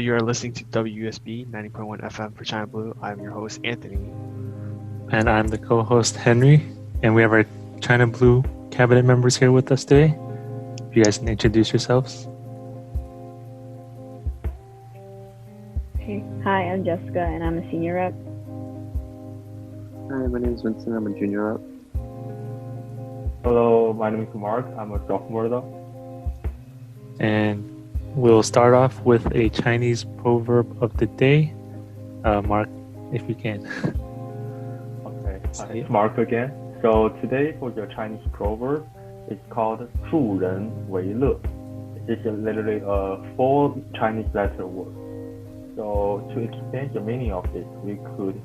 you are listening to WSB 90.1 FM for ChinaBlue. I'm your host, Anthony. And I'm the co-host, Henry. And we have our China Blue cabinet members here with us today. If you guys can introduce yourselves. Okay. Hi, I'm Jessica, and I'm a senior rep. Hi, my name is Vincent. I'm a junior rep. Hello, my name is Mark. I'm a sophomore though. And we'll start off with a Chinese proverb of the day. Mark, if you can. Okay, it's Mark again. So today for the Chinese proverb, it's called 助人为乐. It's literally a 4 Chinese letter word. So to explain the meaning of it, we could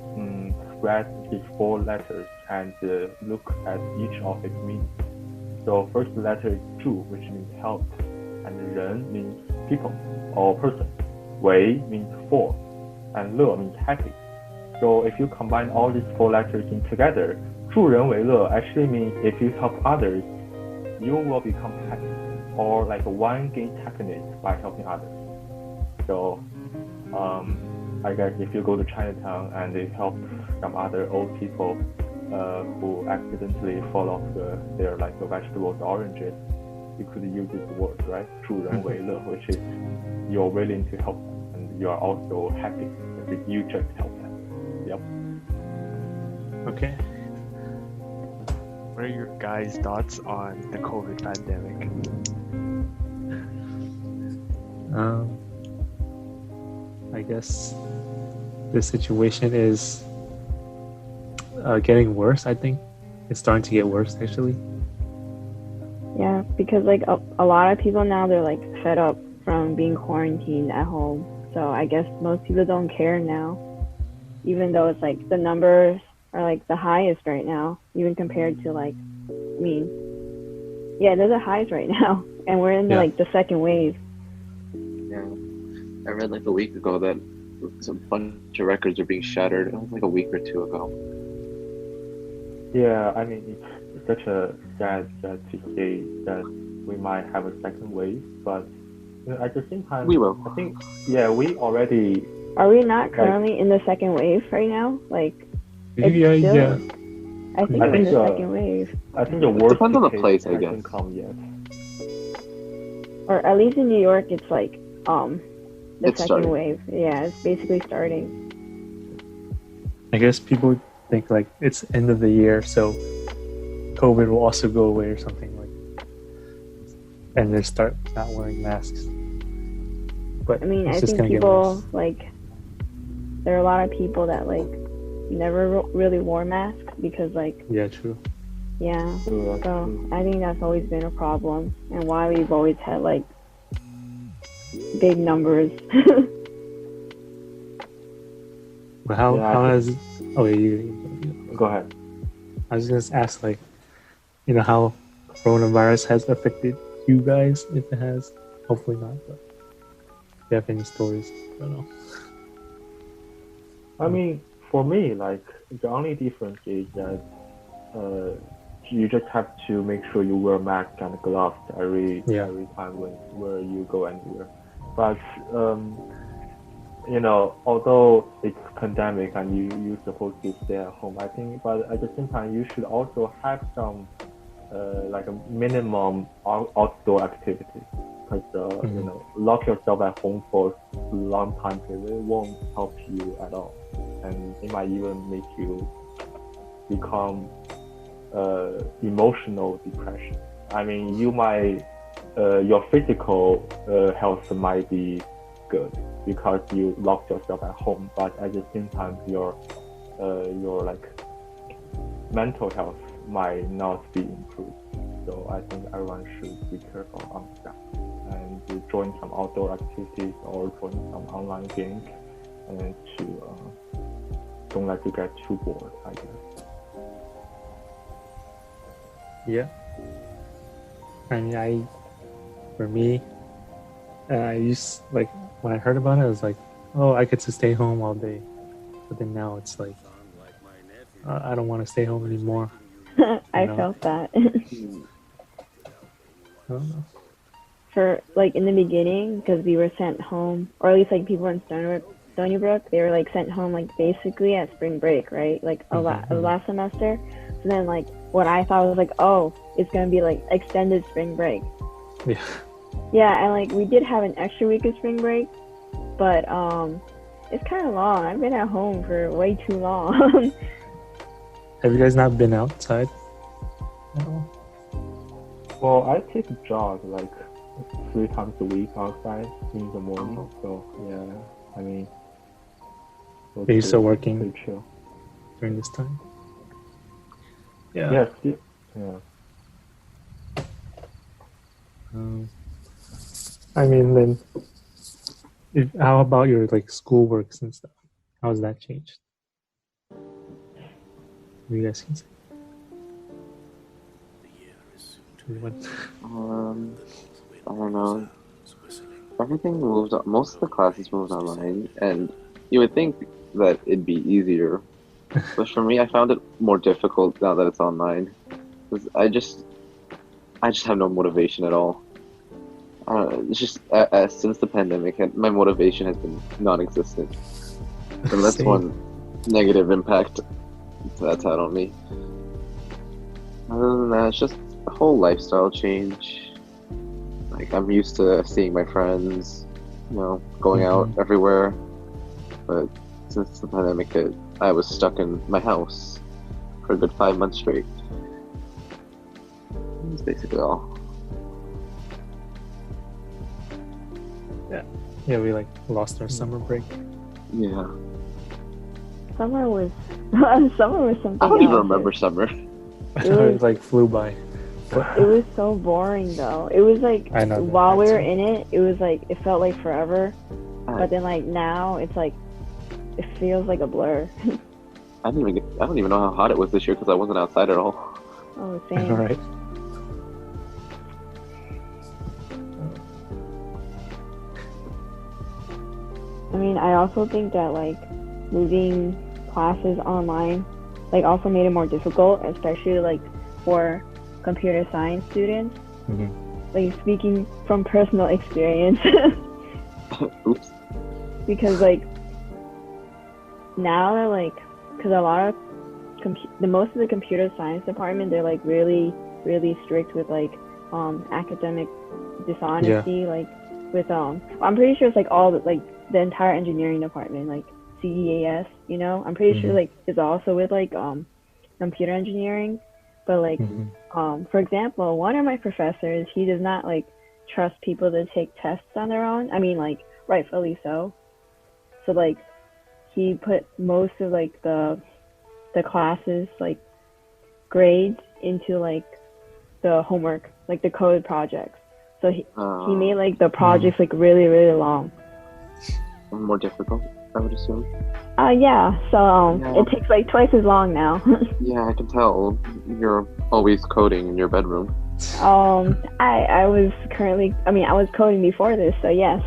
spread these 4 letters and look at each of its meanings. So first letter is 助, which means help, and 人 means people or person. 为 means for, and 乐 means happy. So if you combine all these 4 letters in together, 助人为乐 actually means if you help others, you will become happy, or like one gains happiness by helping others. So I guess if you go to Chinatown and you help some other old people who accidentally fall off their like the vegetables, oranges, you could use this word, right? 助人为乐, which is you're willing to help them and you are also happy that you just help them. Yep. Okay. What are your guys' thoughts on the COVID pandemic? I guess the situation is getting worse. I think it's starting to get worse, actually. Yeah, because like a lot of people now, they're like fed up from being quarantined at home. So I guess most people don't care now, even though it's like the numbers are like the highest right now, even compared to like, they're the highs right now, and we're in like the second wave. Yeah, I read like a week ago that a bunch of records are being shattered. It was like a week or 2 ago. Yeah, I mean, it's such a sad to say that we might have a second wave, but at the same time, we will. I think, we already. Are we not currently in the second wave right now? Like, I think we're in the second wave. I think the worst depends on the place, I guess. Hasn't come yet. Or at least in New York, it's like the it's second starting. wave. Yeah, it's basically starting. I guess people think like it's end of the year, so COVID will also go away or something like, and they start not wearing masks. But I mean, I just think people like, there are a lot of people that like never really wore masks because like. Yeah, true. Yeah, so I think that's always been a problem, and why we've always had like big numbers. But how has? Oh, you go ahead. I was just gonna ask, like, how coronavirus has affected you guys, if it has. Hopefully not, but if you have any stories, I don't know. I mean, for me, like the only difference is that you just have to make sure you wear mask and gloves every time where you go anywhere. But although it's pandemic and you're supposed to stay at home, I think, but at the same time, you should also have some like a minimum outdoor activity, because lock yourself at home for a long time period won't help you at all, and it might even make you become emotional depression. I mean, you might your physical health might be good because you locked yourself at home, but at the same time your like mental health might not be improved. So I think everyone should be careful on that and join some outdoor activities or join some online games, and to don't let you get too bored, I guess. Yeah. I mean, for me, I used, like, when I heard about it, I was like, oh, I get to stay home all day. But then now it's like, I don't want to stay home anymore. I felt that. I don't know. for like in the beginning, because we were sent home, or at least like people in Stony Brook, they were like sent home like basically at spring break, right? Like last semester. So then like what I thought was like, oh, it's gonna be like extended spring break. Yeah. Yeah, and like we did have an extra week of spring break, but it's kind of long. I've been at home for way too long. Have you guys not been outside at all? Well, I take a jog like 3 times a week outside in the morning. So yeah, I mean. Are you still working pretty chill during this time? Yeah. Yes. Yeah. I mean, then, how about your like schoolworks and stuff? How's that changed? You guys can say. I don't know. Everything moved on. Most of the classes moved online, and you would think that it'd be easier, but for me, I found it more difficult now that it's online. 'Cause I just have no motivation at all. It's just since the pandemic, my motivation has been non-existent, and that's Same. one negative impact that's had on me. Other than that, it's just a whole lifestyle change. Like, I'm used to seeing my friends, going out everywhere. But since the pandemic hit, I was stuck in my house for a good 5 months straight. That's basically all. Yeah, we like lost our summer break. Yeah. Summer was something I don't even else. remember summer. It like flew by. It was so boring though. It was like I know, while we that's were right. in it, it was like it felt like forever. But then like now, it's like it feels like a blur. I don't even know how hot it was this year because I wasn't outside at all. Oh, All same. right. I mean, I also think that like moving classes online like also made it more difficult, especially like for computer science students. Like speaking from personal experience. Oops. Because like now they're like, because a lot of most of the computer science department, they're like really strict with like academic dishonesty. Like with I'm pretty sure it's like all the entire engineering department, like CEAS, I'm pretty sure like it's also with like computer engineering. But like for example, one of my professors, he does not like trust people to take tests on their own. I mean, like rightfully so. So like he put most of like the classes like grades into like the homework, like the code projects. So he made like the projects like really long. More difficult, I would assume. Yeah. So it takes like twice as long now. Yeah, I can tell. You're always coding in your bedroom. I was coding before this, so yes,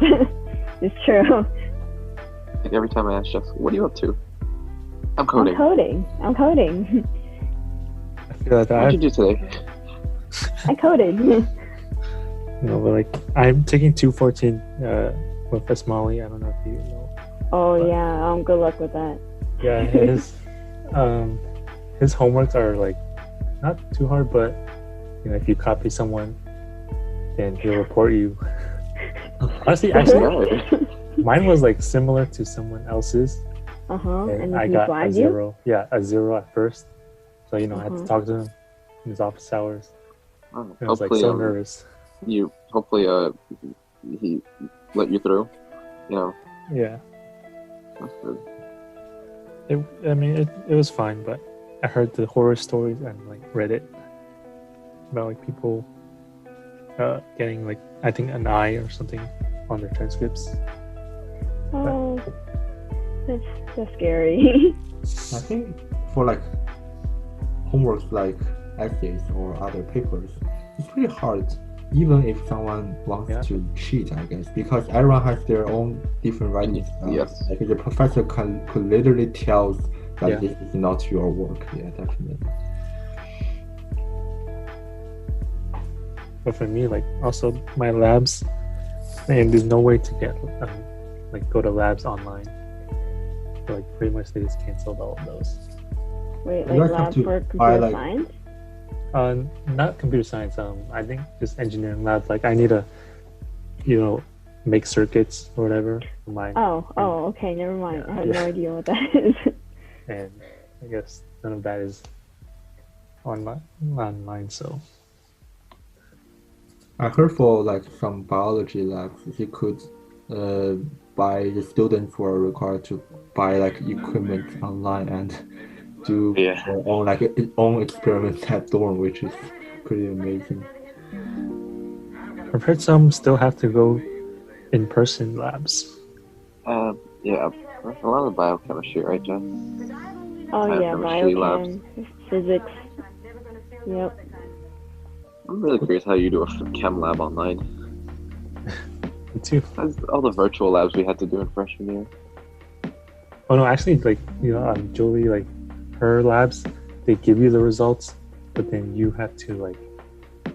it's true. Like every time I ask Jess, what are you up to? I'm coding. I'm coding. I feel like What did you do today? I coded. No, but like I'm taking 214 with Esmali. I don't know if you know. Oh yeah. Good luck with that. Yeah, his homeworks are like not too hard, but if you copy someone, then he'll report you. Honestly, actually, mine was like similar to someone else's. And I got a 0. Yeah, a 0 at first. So I had to talk to him in his office hours. Oh, I was like so nervous. Hopefully he let you through. Yeah. That's good. It was fine, but I heard the horror stories and like read it about like people getting like I think an I or something on their transcripts. Oh, that's scary. I think for like homeworks like essays or other papers, it's pretty hard, even if someone wants to cheat, I guess, because everyone has their own different writing style. Yes. Like the professor could literally tell that this is not your work. Yeah, definitely. But for me, like also my labs, and there's no way to get like go to labs online. So, like pretty much they just canceled all of those. Wait, You like guys have lab to for buy, computer like- science? Not computer science. I think just engineering labs. Like I need to, make circuits or whatever for my. Oh, okay, never mind. I have Yeah. no idea what that is. And I guess none of that is online. So I heard for like some biology labs, you could buy the students were required to buy like equipment online and do Yeah. their own experiments at dorm, which is pretty amazing. I've heard some still have to go in-person labs. Yeah. A lot of biochemistry, right, Jess? Oh yeah, Biochemistry biochem, physics. Yep. I'm really curious how you do a chem lab online. Me too. That's all the virtual labs we had to do in freshman year. Oh no, actually, like Jolie, like her labs, they give you the results, but then you have to like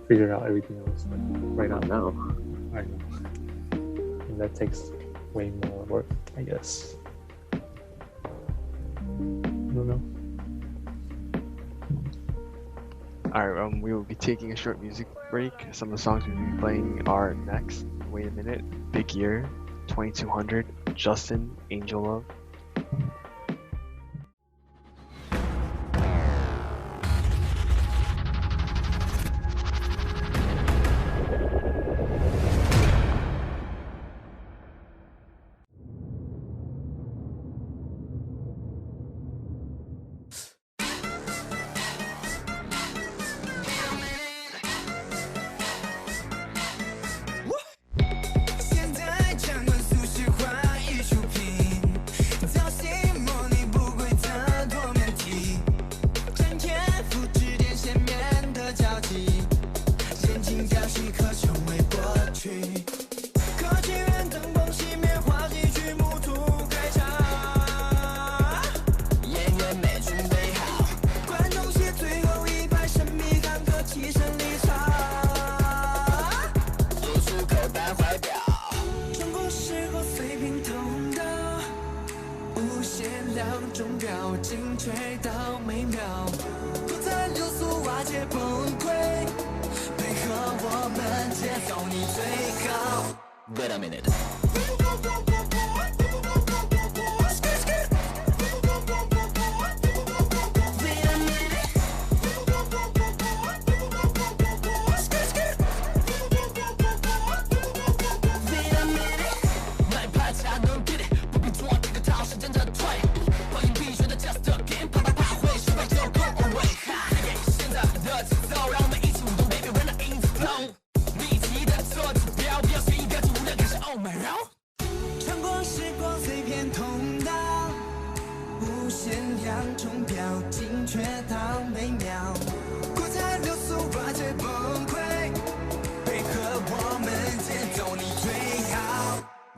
figure out everything else like, right on. No. I know. And that takes way more work, I guess. I don't know. Alright, we will be taking a short music break. Some of the songs we'll be playing are next. Wait a minute. Big Year, 2200, Justin, Angel Love. Wait a minute.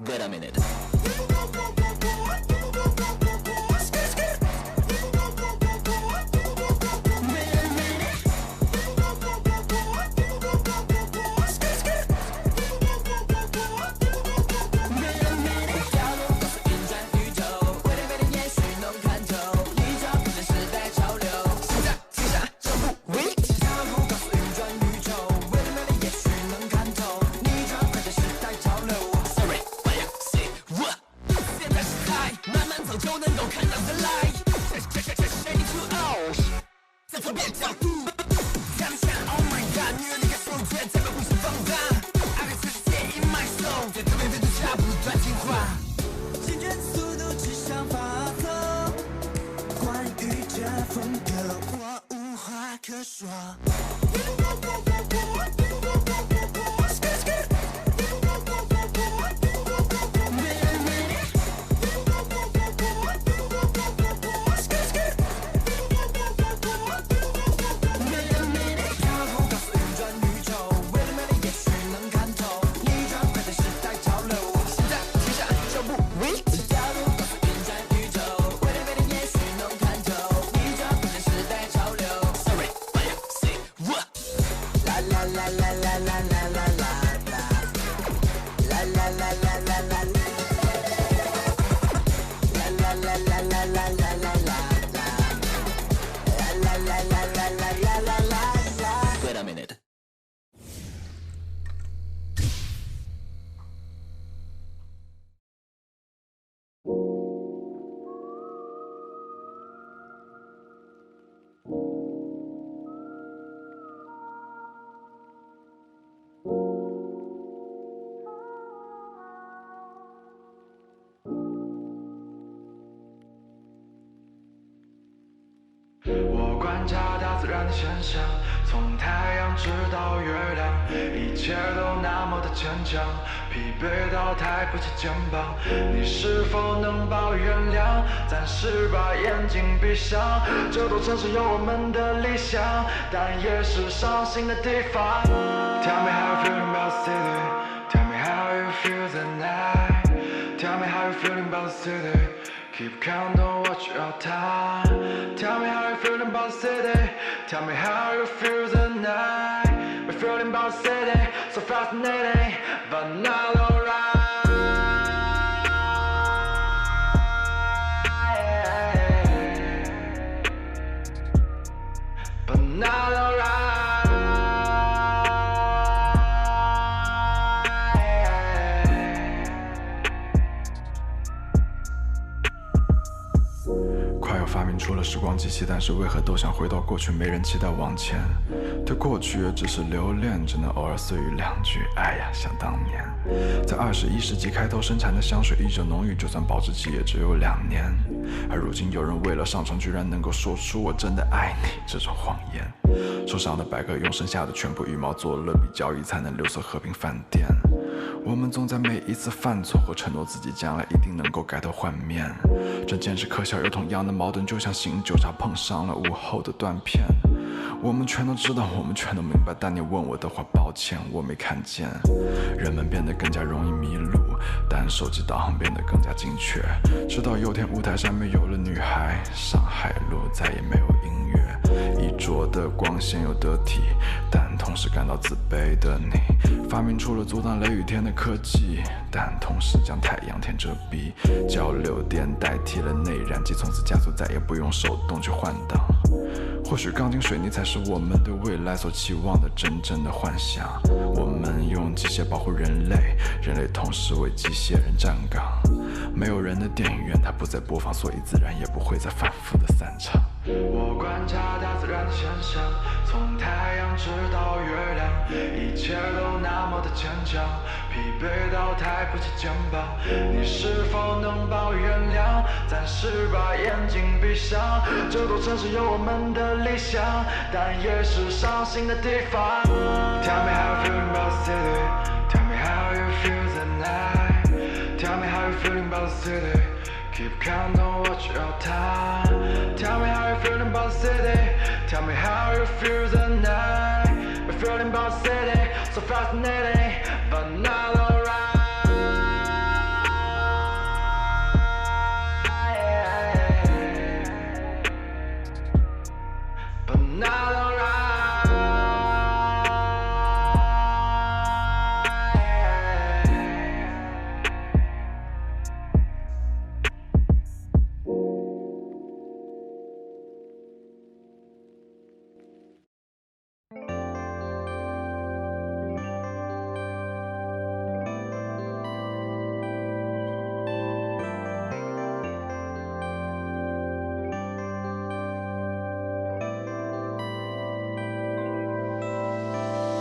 Wait a minute. Wait a minute. 我观察大自然的现象，从太阳直到月亮，一切都那么的牵强，疲惫到抬不起肩膀。你是否能把我原谅？暂时把眼睛闭上。这座城市有我们的理想，但也是伤心的地方。Tell me how you feeling about the city. Tell me how you feel the night. Tell me how you feeling about the city. Keep count, don't watch your time. Tell me how you feeling about the city. Tell me how you feel the night. We're feeling about the city, so fascinating, but not alright. But not alright. 快要发明出了时光机器，但是为何都想回到过去？没人期待往前，对过去也只是留恋，只能偶尔碎语两句。哎呀，想当年，在21世纪开头生产的香水依旧浓郁，就算保质期也只有2年。而如今有人为了上床，居然能够说出我真的爱你这种谎言。受伤的白鸽用剩下的全部羽毛做了笔交易，才能留守和平饭店。我们总在每一次犯错后承诺自己将来一定能够改头换面，这简直可笑又同样的矛盾，就像醒酒茶碰上了午后的断片。我们全都知道，我们全都明白，但你问我的话，抱歉我没看见。人们变得更加容易迷路，但手机导航变得更加精确。直到有天舞台上面有了女孩，上海路再也没有音乐，衣着的光鲜又得体，但同时感到自卑的你，发明出了阻挡雷雨天的科技，但同时将太阳天遮蔽。交流电代替了内燃机，从此加速再也不用手动去换挡。或许钢筋水泥才是我们对未来所期望的真正的幻想。我们用机械保护人类，人类同时为机械人站岗。没有人的电影院它不再播放，所以自然也不会再反复的散场。我观察大自然的现象，从太阳直到月亮，一切都那么的牵强，疲惫到抬不起肩膀。你是否能把我原谅？暂时把眼睛闭上。这座城市有我们的理想，但也是伤心的地方。Tell me how you feeling about the city. Tell me how you feel the night. Tell me how you feeling about the city. Keep count, don't watch your time. Tell me how you feeling about the city. Tell me how you feel the night. We're feeling about the city, so fascinating, but not alright. But not alright.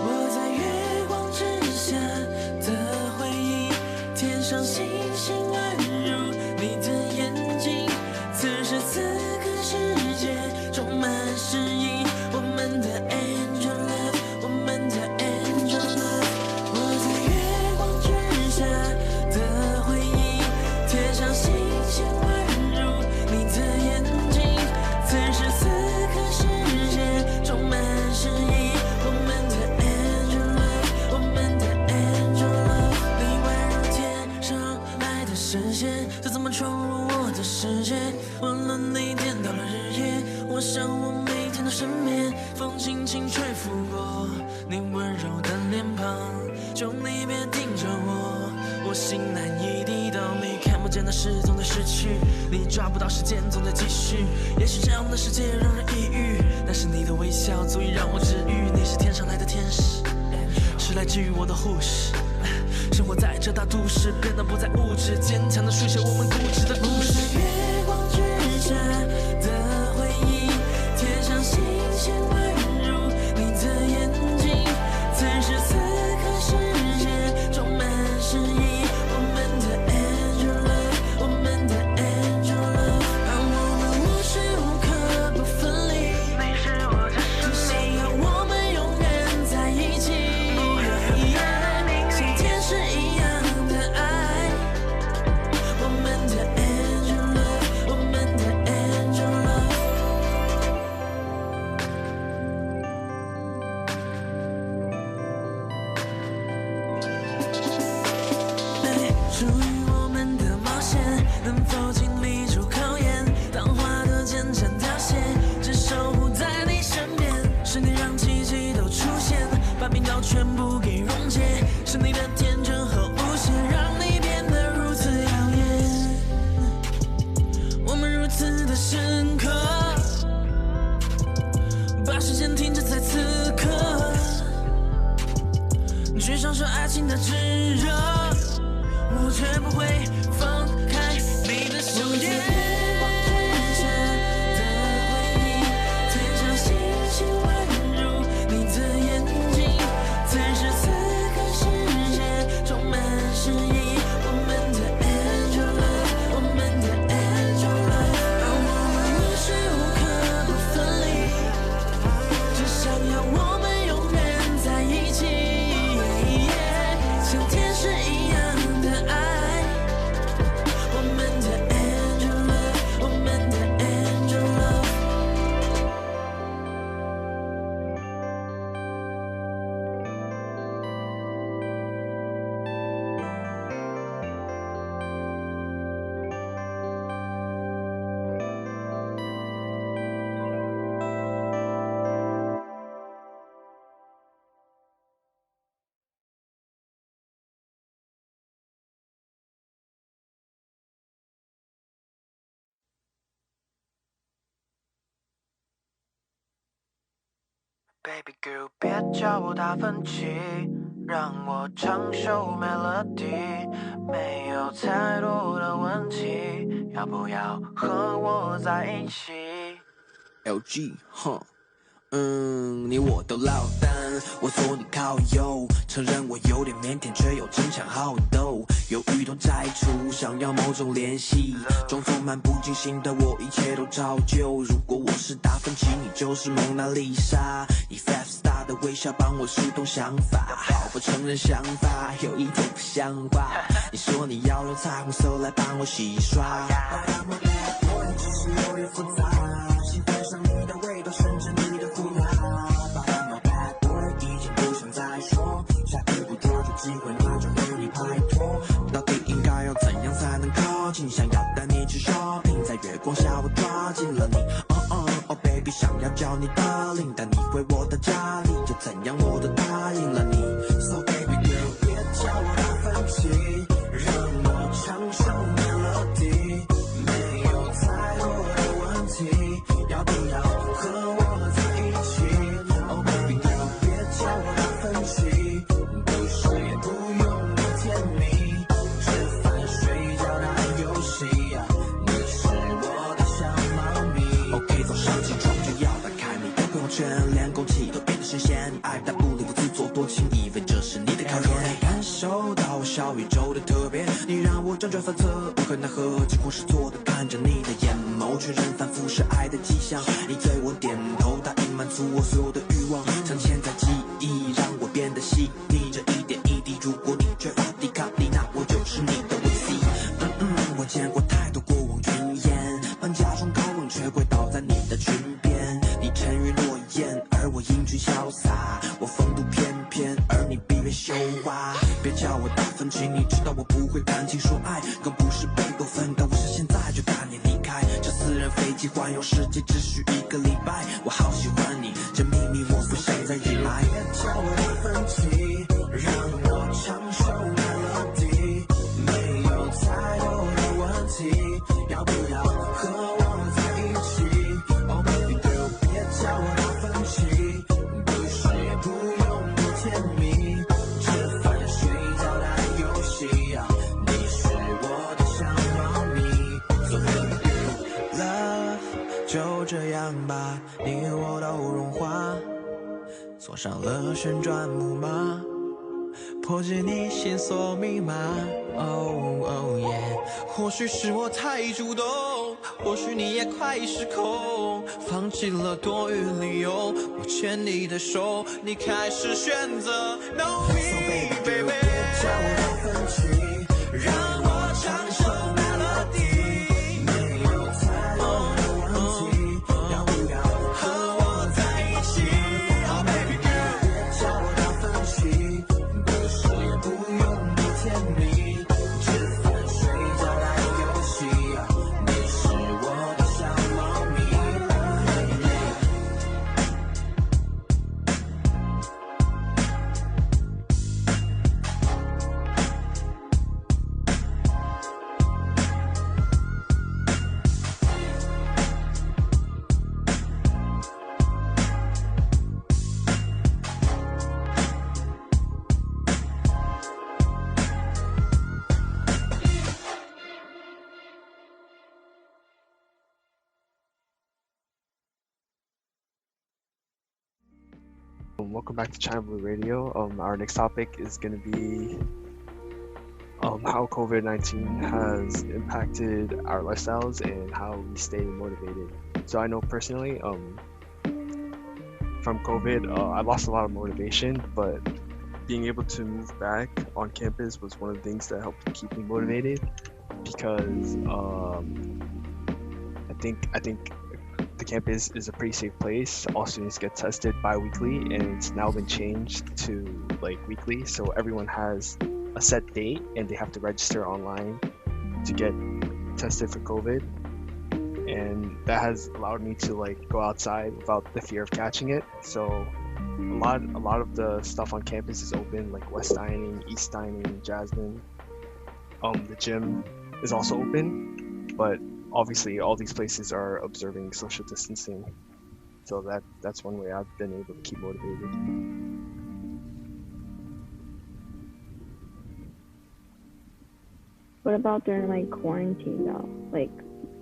我在月光之下的回忆，天上星星宛如你的眼睛。此时此刻，世界充满诗意。我们的 angel love， 我们的 angel love。我在月光之下的回忆，天上星星宛如你的眼睛。此时此刻，世界充满诗意。我们的 angel love， 我们的 angel love。你宛如天上来的视线，再怎么闯入我的世界，无论你颠倒了日夜，我想我每天都到身边，风轻轻吹拂过你温柔的脸庞，求你别盯着我，我心难以抵挡。你看不见的事总在失去，你抓不到时间总在继续。也许这样的世界让人抑郁，但是你的微笑足以让我治愈。你是天上来的天使，是来治愈我的护士。生活在这大都市，变得不再物质，坚强的书写我们固执的故事。月光之下的回忆，贴上星星宛如你的眼睛。此时此刻，世界充满诗意。我们的 angel love， 我们的 angel love， 而我们无时无刻不分离。你是我的生命，只想要我们永远在一起。像天使一样的爱，我们的 angel love， 我们的 angel love。属于我们的冒险，能否经历住考验？当花朵渐渐凋谢，只守护在你身边。是你让奇迹都出现，把冰刀全部给溶解。是你的天真和无邪，让你变得如此耀眼。我们如此的深刻，把时间停止在此刻，去享受爱情的炙热。我绝不会放开你的手。月光之下的回忆，贴上星星宛如你的眼睛。此时此刻，世界充满诗意。我们的 angel love， 我们的 angel love， 而我们无时无刻不分离，只想要我们永远在一起。像天使一样的爱，我们的 angel love， 我们的 angel love。Baby girl， 别叫我达芬奇，让我唱首 melody， 没有太多的问题，要不要和我在一起 ？LG， 你我都落单，我坐你靠右，承认我有点腼腆，却又争强好斗，犹豫都摘除，想要某种联系，装作漫不经心的我，一切都照旧。如果我是达芬奇，你就是蒙娜丽莎，以 five star 的微笑帮我疏通想法，好不承认想法有一点不像话。你说你要用彩虹色来帮我洗刷，我只是有点复杂，喜欢上你的味道，甚至你的胡茬。再说，下一步抓住机会，那就和你拍拖。到底应该要怎样才能靠近？想要带你去 shopping， 在月光下我抓紧了你。Oh baby， 想要叫你 darling， 带你回我的家里，又怎样我都答应了你。So baby girl， 别叫我达芬奇，让我唱首 melody， 没有太多的问题，要不要和我在一起 ？Oh baby girl， 别叫我达芬奇，不睡也不用你甜蜜，吃饭睡觉打游戏，你是我的小猫咪。OK， 早上起床就要打开你的朋友圈，连空气都变得新鲜，爱答不理不自作多情，以为这是你的考验。感受到我小宇宙的特别，你让我辗转反侧，无可奈何，几乎是错的，看着你的眼眸，确认反复是爱的迹象。你对我点头，答应满足我所有的欲望，镶嵌在记忆，让我变得细腻。这一点一滴，如果你缺乏抵抗力，那我就是你的武器。我见过太多过往云烟，搬家中高冷，却跪倒在你的裙边。你沉鱼落雁，而我英俊潇洒，我风度翩翩，而你闭月羞话。别叫我达芬奇，你知道我不会谈情说爱，更不是贝多芬，但我是现在就带你离开。这私人飞机环游世界只需1个礼拜，我好喜欢你，这秘密我不想再隐瞒。别叫我达芬奇，让我唱首 melody， 没有太多的问题，要不要和我在一起？ Oh baby girl， 别叫我达芬奇，不是也不用多甜蜜，吃饭睡觉打游戏，你是我的小猫咪。So baby girl love， 就这样吧，你和我都融化，坐上了旋转木马，破解你线索密码。Oh oh yeah， 或许是我太主动，或许你也快失控，放弃了多余理由，我牵你的手，你开始选择 No me baby， 别叫我达芬奇，让我唱首 melody， 没有太多的问题，要不要和我在一起？ Oh baby girl， 别叫我达芬奇，不是也不用多甜蜜，吃饭睡觉打游戏，你是我的小猫咪。Welcome back to ChinaBlue Radio. Our next topic is going to be how COVID-19 has impacted our lifestyles and how we stay motivated. So I know personally, from COVID, I lost a lot of motivation, but being able to move back on campus was one of the things that helped keep me motivated, because I think the campus is a pretty safe place. All students get tested bi-weekly, and it's now been changed to like weekly, so everyone has a set date and they have to register online to get tested for COVID. And that has allowed me to like go outside without the fear of catching it. So a lot of the stuff on campus is open, like West Dining, East Dining, Jasmine. The gym is also open, but obviously all these places are observing social distancing. So that's one way I've been able to keep motivated. What about during like quarantine though? Like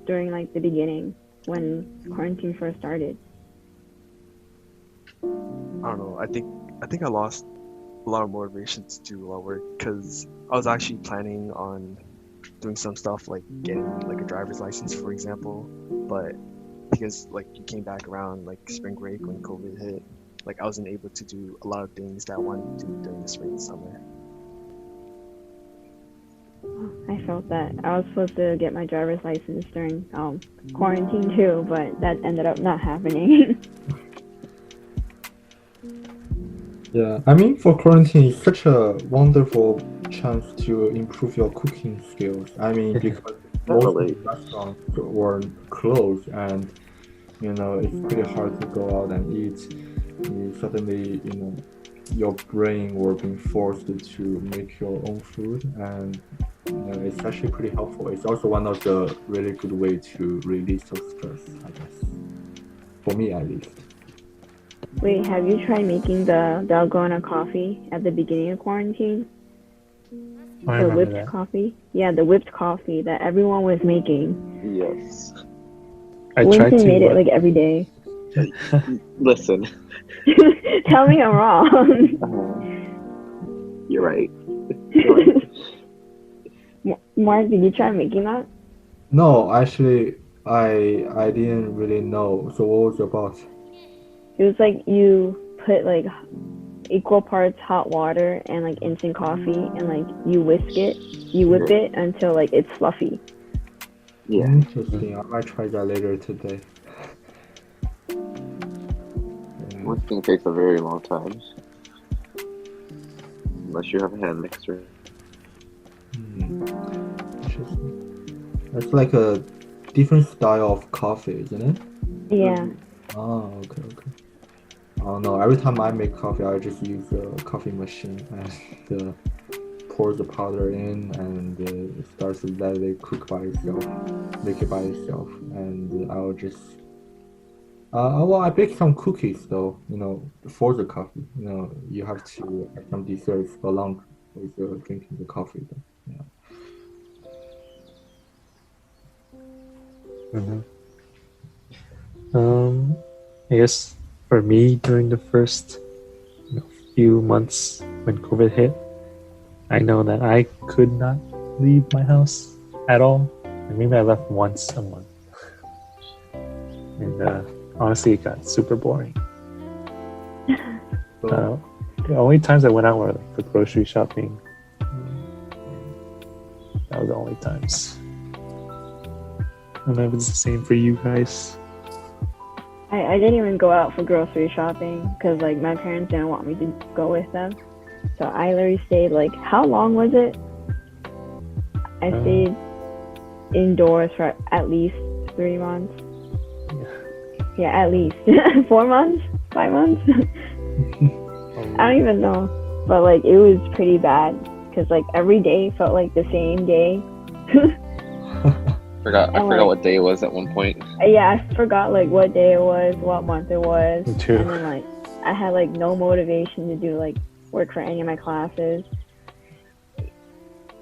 during like the beginning when quarantine first started? I don't know. I think I lost a lot of motivation to do a lot of work, because I was actually planning on doing some stuff like getting like a driver's license, for example, but because like you came back around like spring break when COVID hit, like I wasn't able to do a lot of things that I wanted to do during the spring and summer. I felt that. I was supposed to get my driver's license during quarantine too, but that ended up not happening. Yeah, I mean, for quarantine, it's such a wonderful chance to improve your cooking skills. I mean, because most of the restaurants were closed, and you know it's pretty hard to go out and eat. Suddenly, you know, your brain were being forced to make your own food, and you know, it's actually pretty helpful. It's also one of the really good way to release those stress, I guess. For me, at least. Wait, have you tried making the dalgona coffee at the beginning of quarantine? The whipped coffee? Yeah, the whipped coffee that everyone was making. Yes. Winston made it like every day. Listen. Tell me I'm wrong. You're right. Mark, did you try making that? No, actually, I didn't really know. So what was it about? It was like you put like equal parts hot water and like instant coffee, and like you whip it until like it's fluffy. Yeah. Interesting. I might try that later today. Whipping takes a very long time. unless you have a hand mixer. Interesting. That's like a different style of coffee, isn't it? Yeah. Oh, okay. Oh no, every time I make coffee, I just use a coffee machine and pour the powder in and start to let it cook by itself, make it by itself, and I'll just. Well, I bake some cookies though, for the coffee. You have to have some desserts along with drinking the coffee though. Yeah. I guess for me, during the first few months when COVID hit, I know that I could not leave my house at all. And maybe I left once a month. And honestly, it got super boring. The only times I went out were like for grocery shopping. That was the only times. I don't know if it's the same for you guys. I didn't even go out for grocery shopping because like my parents didn't want me to go with them. So I literally stayed like, how long was it? I stayed indoors for at least 3 months. Yeah, at least 4 months, 5 months. I don't even know, but like it was pretty bad because like every day felt like the same day. I forgot what day it was at one point. Yeah, I forgot like what day it was, what month it was, Me too. and then like I had like no motivation to do like work for any of my classes. It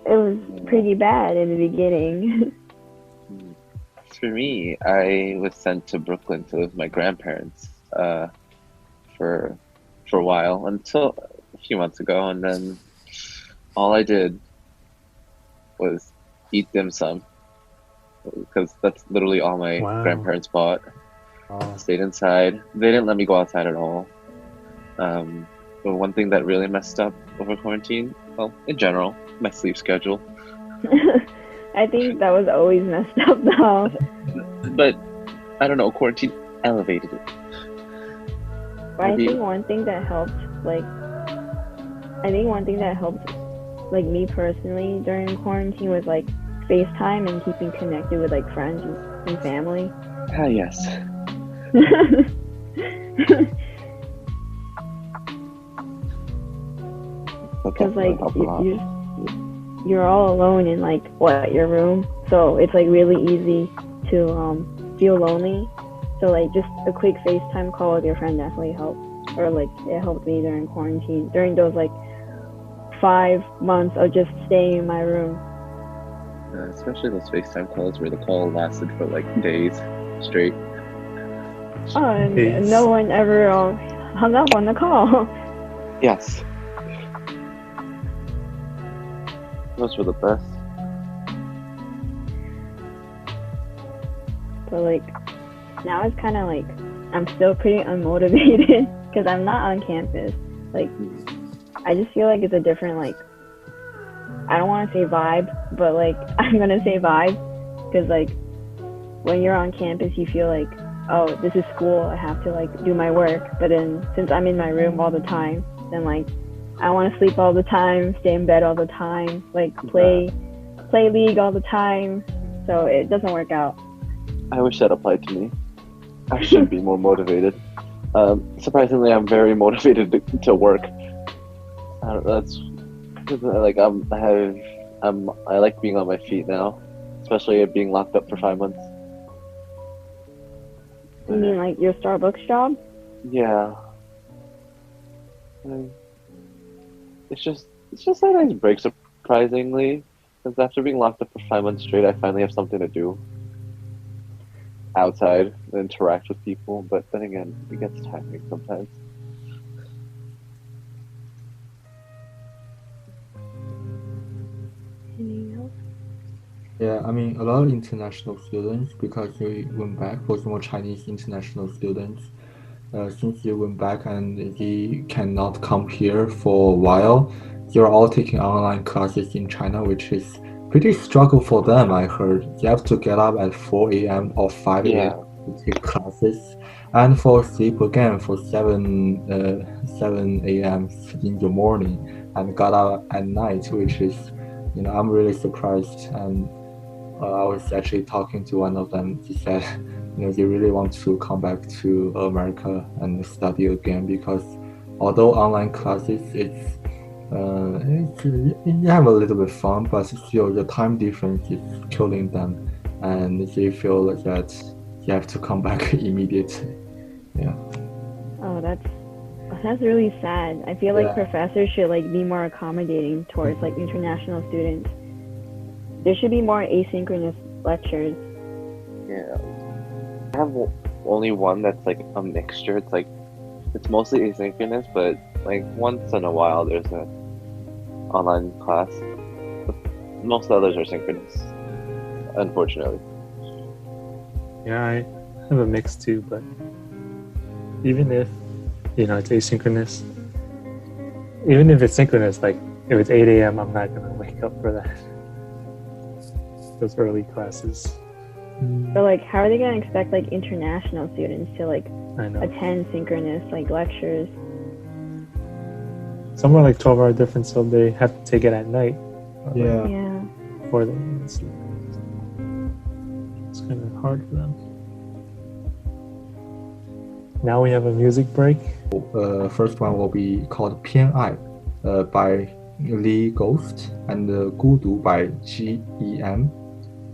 was pretty bad in the beginning. For me, I was sent to Brooklyn to live with my grandparents for a while until a few months ago, and then all I did was eat dim sum because that's literally all my grandparents bought. Stayed inside. They didn't let me go outside at all. But one thing that really messed up over quarantine, well, in general, my sleep schedule. I think that was always messed up though. But I don't know, quarantine elevated it. But I think one thing that helped like me personally during quarantine was like FaceTime and keeping connected with like friends and family. Ah, yes. Because like you're all alone in like your room, so it's like really easy to feel lonely. So like just a quick FaceTime call with your friend definitely helped, or like it helped me during quarantine, during those like 5 months of just staying in my room. Especially those FaceTime calls where the call lasted for like days straight. Oh, and no one ever hung up on the call. Yes. Those were the best. But like now it's kind of like I'm still pretty unmotivated because I'm not on campus. Like I just feel like it's a different like, I don't want to say vibe, but like I'm gonna say vibe because like when you're on campus you feel like, oh, this is school, I have to like do my work. But then since I'm in my room all the time, then like I want to sleep all the time, stay in bed all the time, like play League all the time. So it doesn't work out. I wish that applied to me. I should be more motivated. Surprisingly, I'm very motivated to work. That's like I like being on my feet now, especially being locked up for 5 months. You mean like your Starbucks job? Yeah. It's just a nice break, surprisingly, because after being locked up for 5 months straight, I finally have something to do outside and interact with people. But then again, it gets tiring sometimes. Yeah, I mean, a lot of international students, because they went back, for example, Chinese international students, since they went back and they cannot come here for a while, they're all taking online classes in China, which is pretty struggle for them, I heard. They have to get up at 4 a.m. or 5 a.m. to take classes, and fall asleep again for 7 a.m. in the morning. and got out at night, which is, I'm really surprised. And I was actually talking to one of them. He said, they really want to come back to America and study again because although online classes, you have a little bit fun, but still the time difference is killing them, and they feel that you have to come back immediately. Yeah. Oh, that's really sad. I feel like professors should like be more accommodating towards like international students. There should be more asynchronous lectures. Yeah. I have only one that's like a mixture. It's mostly asynchronous, but like once in a while there's an online class. But most others are synchronous, unfortunately. Yeah, I have a mix too, but even if it's asynchronous, even if it's synchronous, like if it's 8 a.m., I'm not gonna wake up for that. Those early classes. But like, how are they gonna expect like international students to like attend synchronous like lectures? Some are like 12-hour difference, so they have to take it at night. Yeah. Before they sleep. It's kind of hard for them. Now we have a music break. First one will be called 偏爱 by Lee Ghost, and 孤独 by GEM,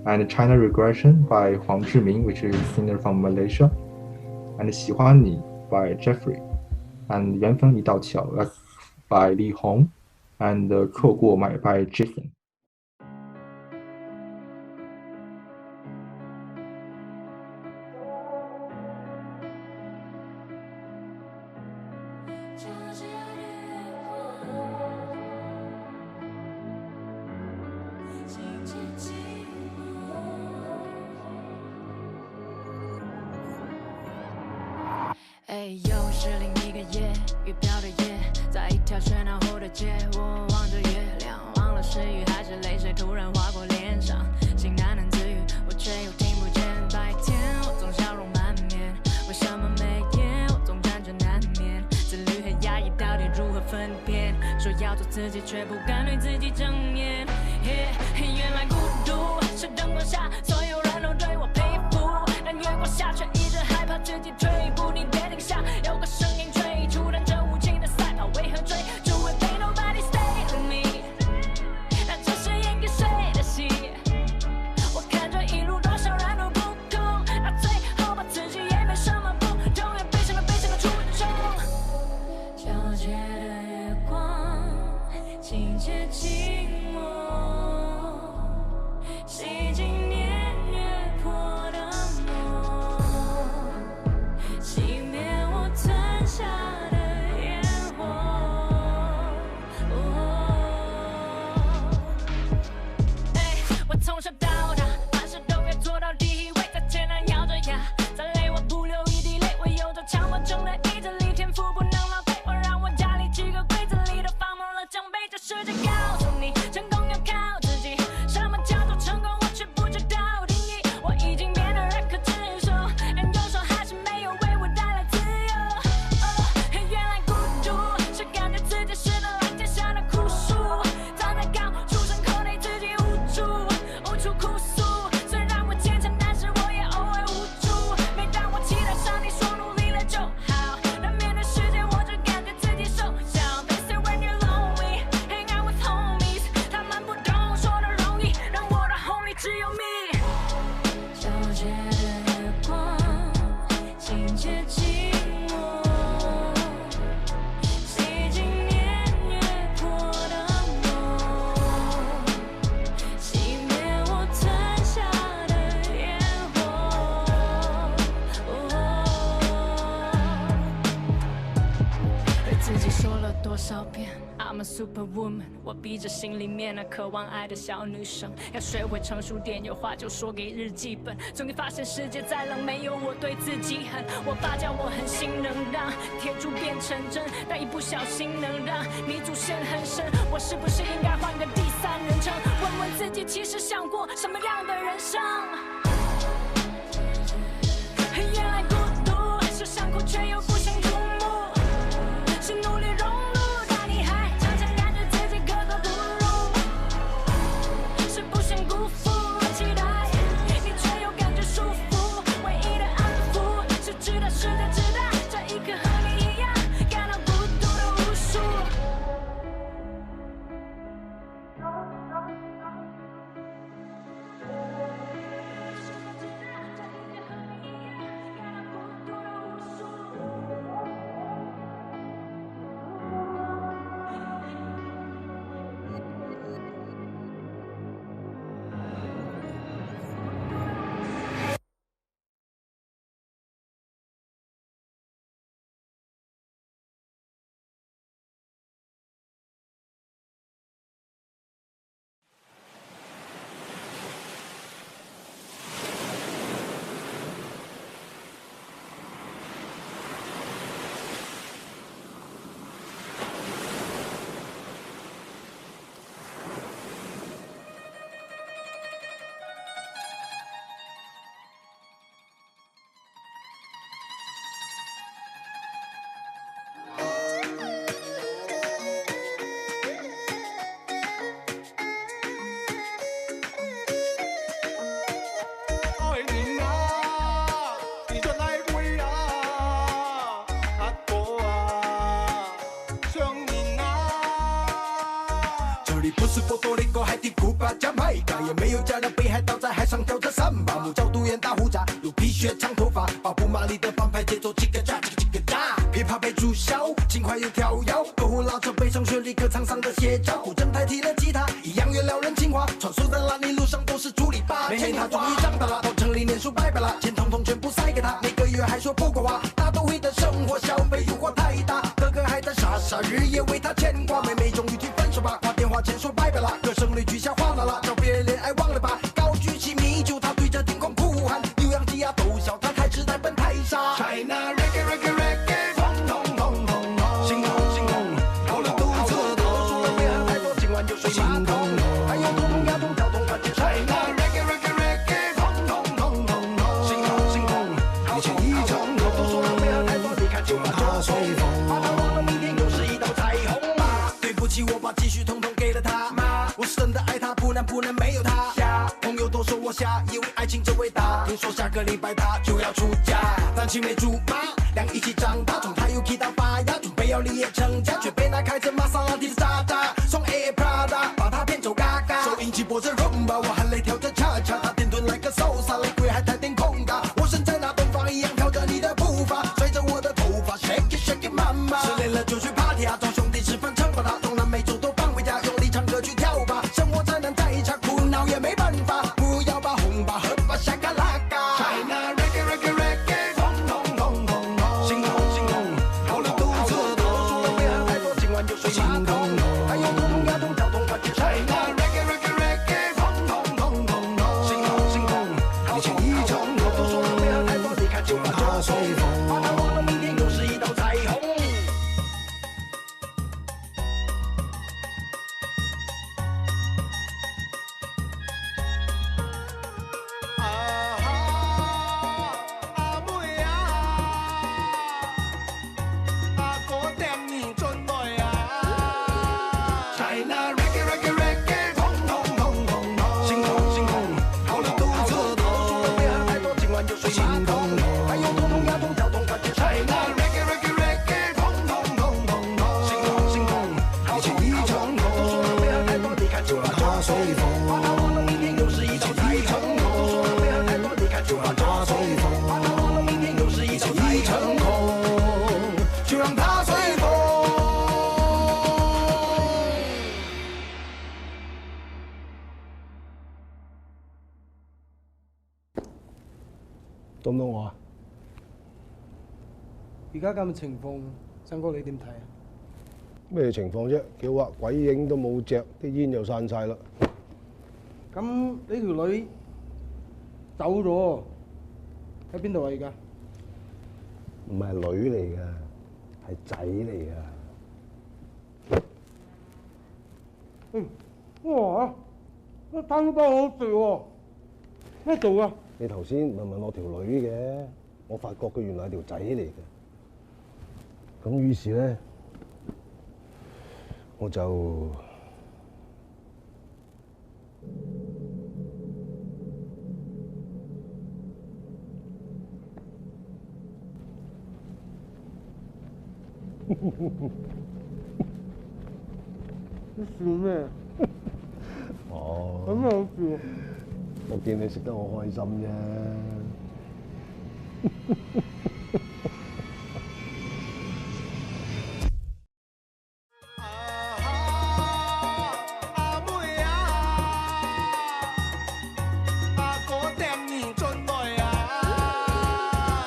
and China Regression by Huang Zhiming, which is a singer from Malaysia, and 喜欢你 by Jeffrey, and 缘分一道桥 by Li Hong, and 错过 by Jason. I'm a superwoman， 我逼着心里面那渴望爱的小女生，要学会成熟点，有话就说给日记本。终于发现世界再冷，没有我对自己狠。我发酵，我狠心能让铁柱变成针，但一不小心能让泥土陷很深。我是不是应该换个第三人称，问问自己，其实想过什么样的人生？原来孤独是想哭却又不想触目，是努力融入，但你还常常感觉自这里不是波多黎各、海地、古巴、加麦加，也没有加勒比海盗在海上跳着三八木，角度远大胡渣，有皮靴长头发，巴布马里的帮派节奏叽个喳叽个叽个喳，琵琶被注销，轻快又跳跃，歌舞拉着悲伤旋律，歌唱上的写照，古筝代替了吉他，一样原撩人情话，穿梭在烂泥路上都是猪篱笆，没他终于长大了，到城里念书拜拜了，钱统统全部塞给他，每个月还说不够花，大都会的生活消费诱惑太大，哥哥还在傻傻日夜为他牵挂，妹妹终于提分手吧，挂电话前说拜拜了，歌声里取下哗啦啦，找别人恋爱忘了吧，高举起米酒，他对着天空哭喊，牛羊鸡鸭都笑，他开始在奔太沙。China reggae reggae reggae， 轰轰轰轰轰，心痛心痛，好了肚子痛，说了别喝太多，今晚就睡马桶，还有痛痛牙痛跳痛，感觉 China reggae reggae reggae， 轰轰轰轰轰，心痛心痛，一情一重，都说了别喝太多，你看就把它吹风，怕他忘了明天又是一道彩虹。对不起，我把积蓄统统给了他，我是真的爱他，不能没有他。朋友都说我瞎，以为爱情真伟大，听说下个礼拜他就要出嫁，单亲没竹马，两一起长大，从他又提到发芽，准备要立业成家，却被那开着玛莎拉蒂的渣渣送 Air Prada， 把他骗走嘎嘎。收音机播着 Rumba， 我含泪跳着恰恰，他点臀来个 salsa， 雷鬼还带点空嘎，我身在那东方一样跳着你的步伐，甩着我的头发 shake it shake it mama， 失恋了就去 party 啊，找兄弟吃饭撑把他，东南美洲都放回家，用力唱歌去跳吧，生活再难再差，苦恼也没办法，不要把红吧喝吧下个拉嘎。China reggae reggae reggae， 轰轰轰轰轰，心痛心痛，好了肚子痛，说了别喝太多，今晚就睡马桶，还有痛痛牙痛跳痛，感觉 China reggae reggae reggae， 轰轰轰轰轰，心痛心痛，一情一重，都说了别喝太多，你看就把它吹风，怕他忘了明天又是一道彩虹。China reggae reggae reggae， 轰轰轰轰轰，心痛心痛，好了肚子痛，说了别喝太多，今晚就睡马桶，还有痛痛牙痛跳痛，感觉 China reggae reggae reggae， 轰轰轰轰轰，心痛心痛，一情一重，都说了别喝太多，你看就把它吹风，怕他忘了明天又是一道彩虹，都说了别喝太多，你看就把它吹风，怕他忘了明天又是一道彩虹，就让它吹风。到唔到我啊？而家咁嘅情況，生哥你點睇啊？咩情況啫？幾好啊！鬼影都冇隻，啲煙又散晒啦。咁你條女走咗，喺邊度啊？而家唔係女嚟㗎，係仔嚟㗎。哇！餐包好食喎，咩做㗎？你頭先問我條女嘅，我發覺佢原來係條仔嚟嘅。咁於是咧，我就你笑咩？哦，咁好笑。我見你食得我開心啫。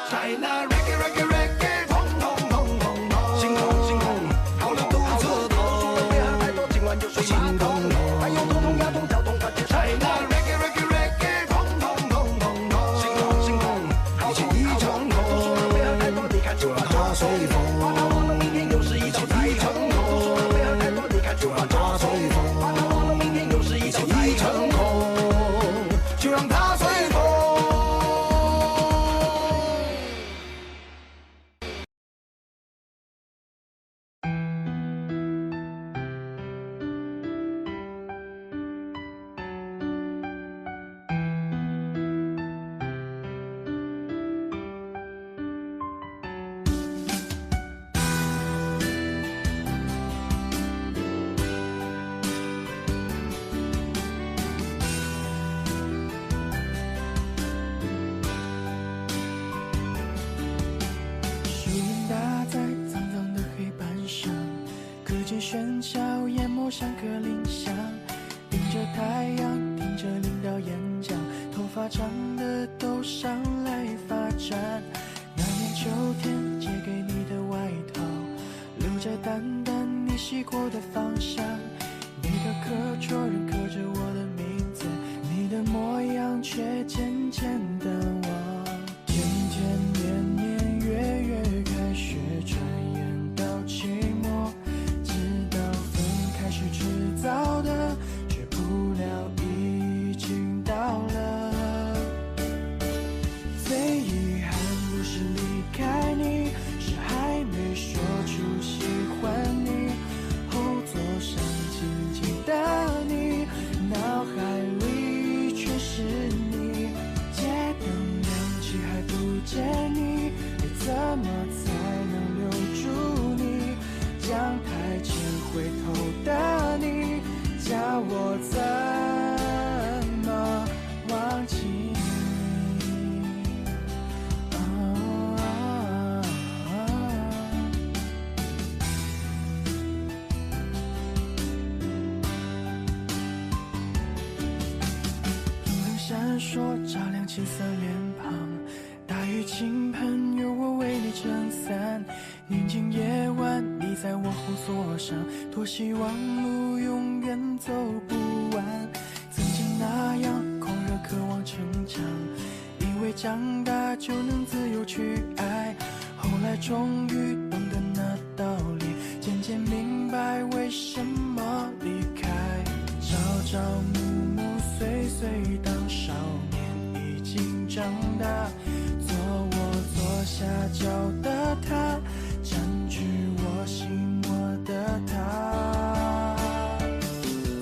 China reggae reggae reggae， 轰轰轰轰轰，心痛心痛，好了肚子痛，说了别喝太多，今晚就睡马桶，还有痛痛牙痛跳痛，感觉 China reggae reggae reggae， 轰轰轰轰轰，心痛心痛，一情一重，都说了别喝太多。我怎么忘记你？路灯闪烁，照亮青涩脸庞。大雨倾盆，有我为你撑伞。宁静夜晚，你在我后座上，多希望路永远走不完。曾经那样狂热，渴望成长，以为长大就能自由去爱。后来终于懂得那道理，渐渐明白为什么离开。朝朝暮暮，岁岁，当少年已经长大。做我左下角的他，占据我心窝的他。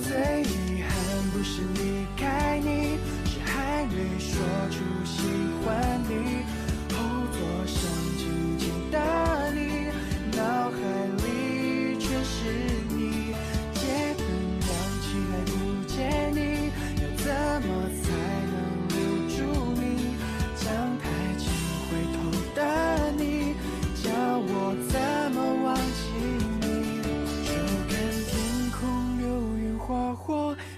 最遗憾不是离开你，是还没说出喜欢你。后座上静静的你，脑海里全是你。街灯亮起来不见你，要怎么才能留住你？将太近回头的你，叫我怎么忘记你？就看天空流云划过，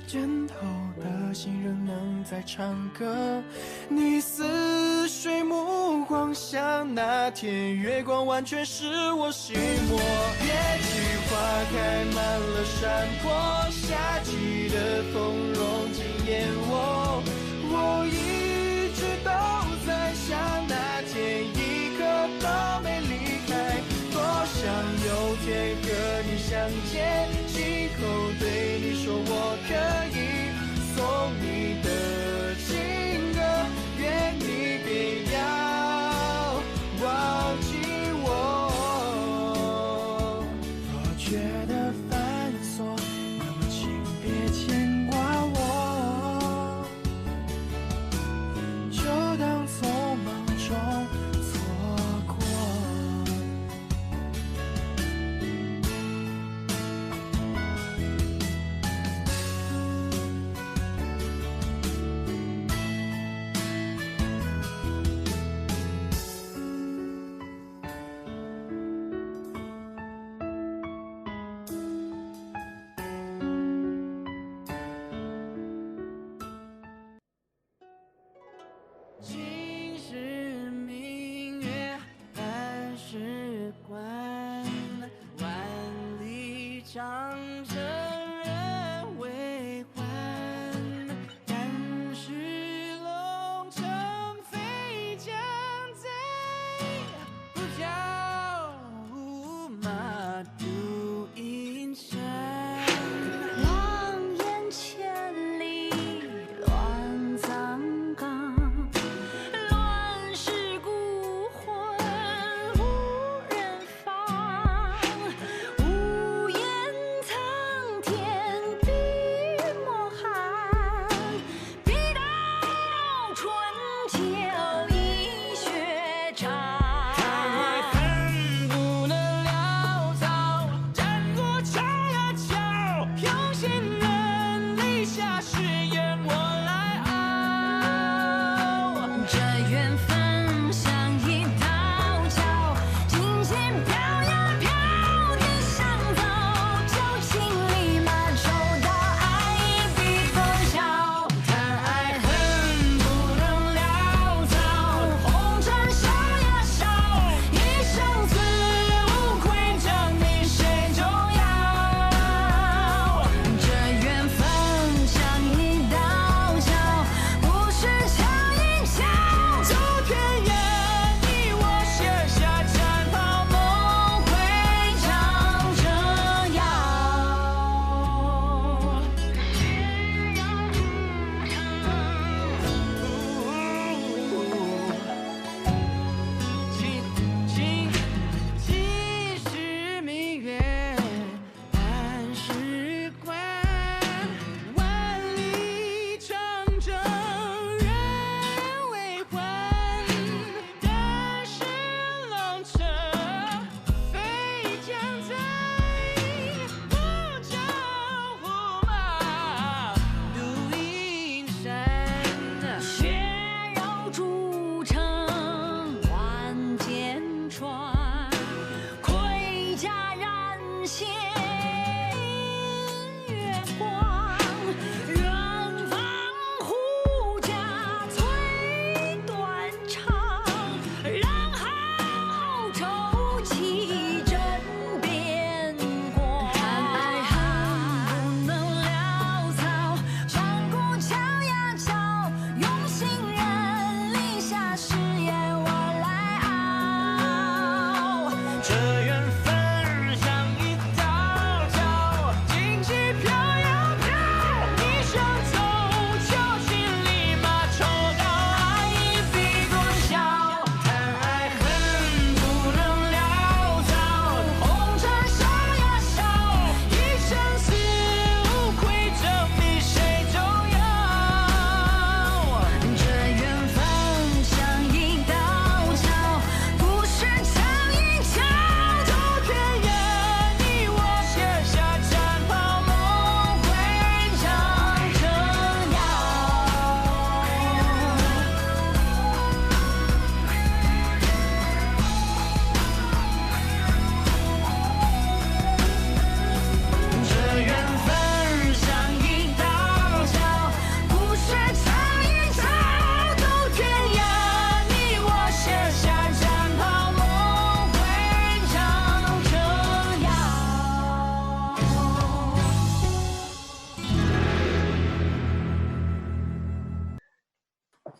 枕头的心仍能在唱歌。你似水目光像那天月光，完全是我心魔。别去花开满了山坡，夏季的风融进眼窝。我一直都在想，那天一刻都没离开。多想有天和你相见，亲口对你说我可以送你的情歌，愿你别要忘记我。若觉得繁琐，那么请别牵挂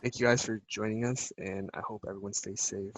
Thank you guys for joining us, and I hope everyone stays safe.